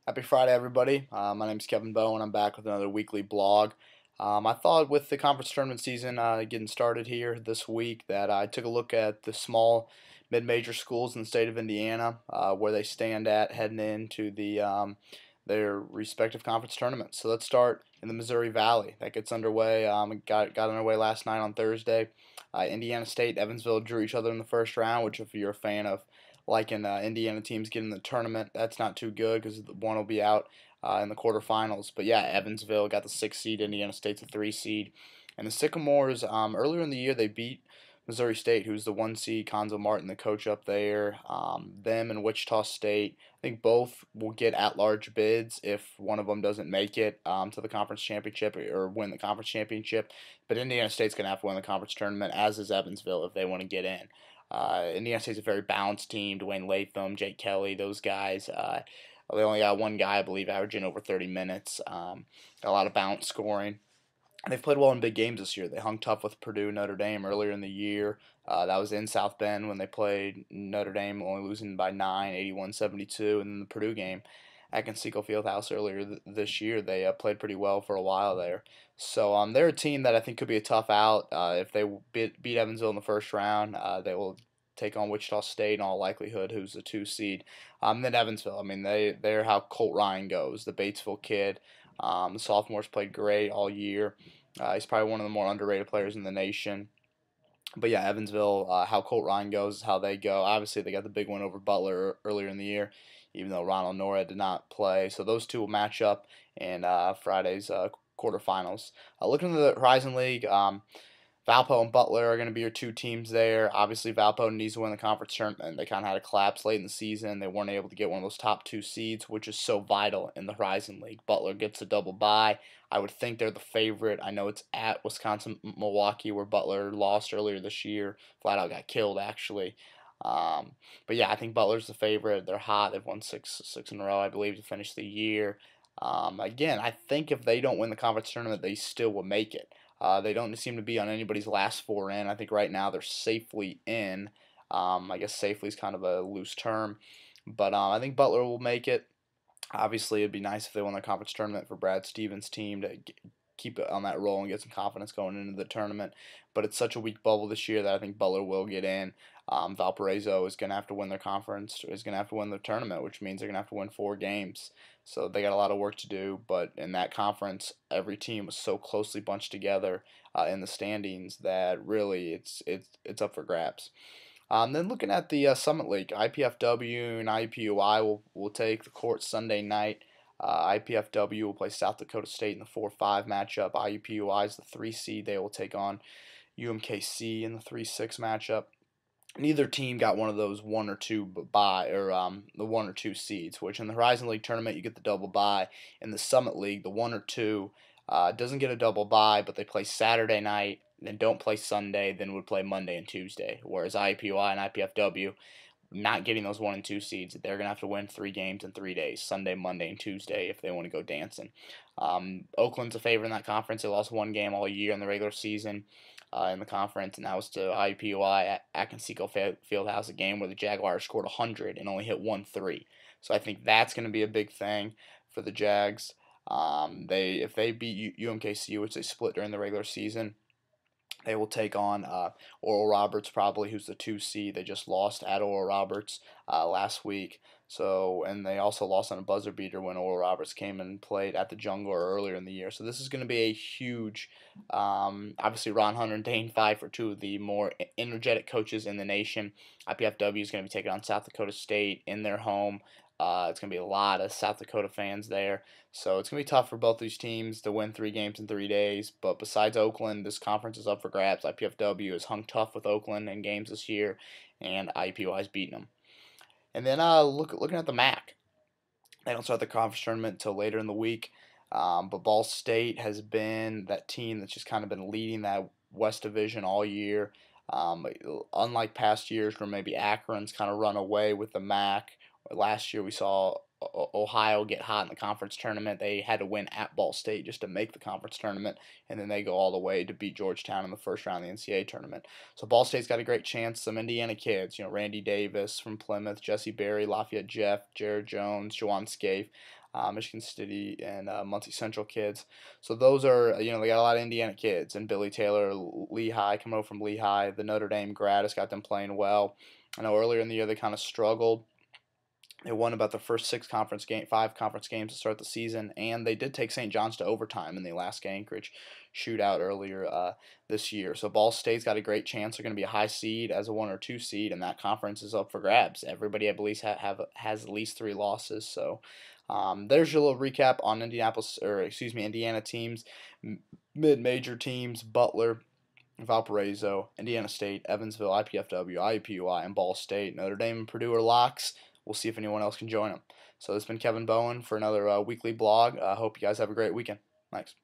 Happy Friday, everybody. My name is Kevin Bowen. I'm back with another weekly blog. I thought with the conference tournament season getting started here this week that I took a look at the small mid-major schools in the state of Indiana, where they stand at heading into their respective conference tournaments. So let's start in the Missouri Valley. That gets underway. Got underway last night on Thursday. Indiana State, Evansville drew each other in the first round, which if you're a fan of liking Indiana teams getting the tournament, that's not too good because one will be out in the quarterfinals. But yeah, Evansville got the 6 seed, Indiana State's a 3 seed. And the Sycamores, earlier in the year, they beat Missouri State, who's the 1 seed, Conzo Martin, the coach up there. Them and Wichita State, I think both will get at-large bids if one of them doesn't make it to the conference championship or win the conference championship. But Indiana State's going to have to win the conference tournament, as is Evansville, if they want to get in. Indiana State's a very balanced team. Dwayne Latham, Jake Kelly, those guys. They only got one guy, I believe, averaging over 30 minutes. Got a lot of bounce scoring. They've played well in big games this year. They hung tough with Purdue, Notre Dame earlier in the year. That was in South Bend when they played Notre Dame, only losing by 9, 81-72. And then the Purdue game at Conseco Fieldhouse earlier this year, they played pretty well for a while there. So they're a team that I think could be a tough out. If they beat Evansville in the first round, they will take on Wichita State in all likelihood, who's the 2 seed. Then Evansville, I mean, they're how Colt Ryan goes, the Batesville kid. The sophomores played great all year. He's probably one of the more underrated players in the nation. But yeah, Evansville, how Colt Ryan goes is how they go. Obviously, they got the big win over Butler earlier in the year, even though Ronald Nora did not play. So those two will match up in Friday's quarterfinals. Looking at the Horizon League, Valpo and Butler are going to be your two teams there. Obviously, Valpo needs to win the conference tournament. They kind of had a collapse late in the season. They weren't able to get one of those top 2 seeds, which is so vital in the Horizon League. Butler gets a double bye. I would think they're the favorite. I know it's at Wisconsin Milwaukee, where Butler lost earlier this year. Flat out got killed, actually. But yeah, I think Butler's the favorite. They're hot. They've won six in a row, I believe, to finish the year. Again, I think if they don't win the conference tournament, they still will make it. They don't seem to be on anybody's last 4 in. I think right now they're safely in. I guess safely is kind of a loose term, but I think Butler will make it. Obviously, it'd be nice if they won the conference tournament for Brad Stevens' team to keep it on that roll and get some confidence going into the tournament. But it's such a weak bubble this year that I think Butler will get in. Valparaiso is going to have to win their conference, is going to have to win the tournament, which means they're going to have to win 4 games. So they got a lot of work to do. But in that conference, every team was so closely bunched together in the standings that really it's up for grabs. Then looking at the Summit League, IPFW and IUPUI will take the court Sunday night. IPFW will play South Dakota State in the 4-5 matchup. IUPUI is the 3 seed. They will take on UMKC in the 3-6 matchup. Neither team got one of those one or two bye or the 1 or 2 seeds. Which in the Horizon League tournament you get the double bye. In the Summit League, the 1 or 2 doesn't get a double bye, but they play Saturday night, then don't play Sunday, then would play Monday and Tuesday. Whereas IUPUI and IPFW not getting those 1 and 2 seeds, they're gonna have to win 3 games in 3 days, Sunday, Monday, and Tuesday, if they want to go dancing. Oakland's a favorite in that conference. They lost 1 game all year in the regular season in the conference, and that was to IUPUI at Conseco Fieldhouse, a game where the Jaguars scored 100 and only hit 1 3. So I think that's going to be a big thing for the Jags. If they beat UMKC, which they split during the regular season, they will take on Oral Roberts, probably, who's the 2 seed. They just lost at Oral Roberts last week. So, and they also lost on a buzzer beater when Oral Roberts came and played at the Jungle earlier in the year. So this is going to be a huge. Obviously, Ron Hunter and Dane Fife are two of the more energetic coaches in the nation. IPFW is going to be taking on South Dakota State in their home. It's going to be a lot of South Dakota fans there. So it's going to be tough for both these teams to win 3 games in 3 days. But besides Oakland, this conference is up for grabs. IPFW has hung tough with Oakland in games this year, and IUPUI has beaten them. And then looking at the MAC, they don't start the conference tournament until later in the week. But Ball State has been that team that's just kind of been leading that West Division all year. Unlike past years where maybe Akron's kind of run away with the MAC. Last year we saw Ohio get hot in the conference tournament. They had to win at Ball State just to make the conference tournament, and then they go all the way to beat Georgetown in the first round of the NCAA tournament. So Ball State's got a great chance. Some Indiana kids, Randy Davis from Plymouth, Jesse Berry, Lafayette Jeff, Jared Jones, Jawan Scaife. Michigan City, and Muncie Central kids. So those are, they got a lot of Indiana kids, and Billy Taylor, Lehigh, coming over from Lehigh. The Notre Dame grad has got them playing well. I know earlier in the year they kind of struggled. They won about the first five conference games to start the season, and they did take St. John's to overtime in the Alaska Anchorage shootout earlier this year. So Ball State's got a great chance. They're going to be a high seed as a 1 or 2 seed, and that conference is up for grabs. Everybody, I believe, has at least 3 losses. So there's your little recap on Indiana teams, mid-major teams: Butler, Valparaiso, Indiana State, Evansville, IPFW, IUPUI, and Ball State. Notre Dame and Purdue are locks. We'll see if anyone else can join them. So this has been Kevin Bowen for another weekly blog. I hope you guys have a great weekend. Thanks.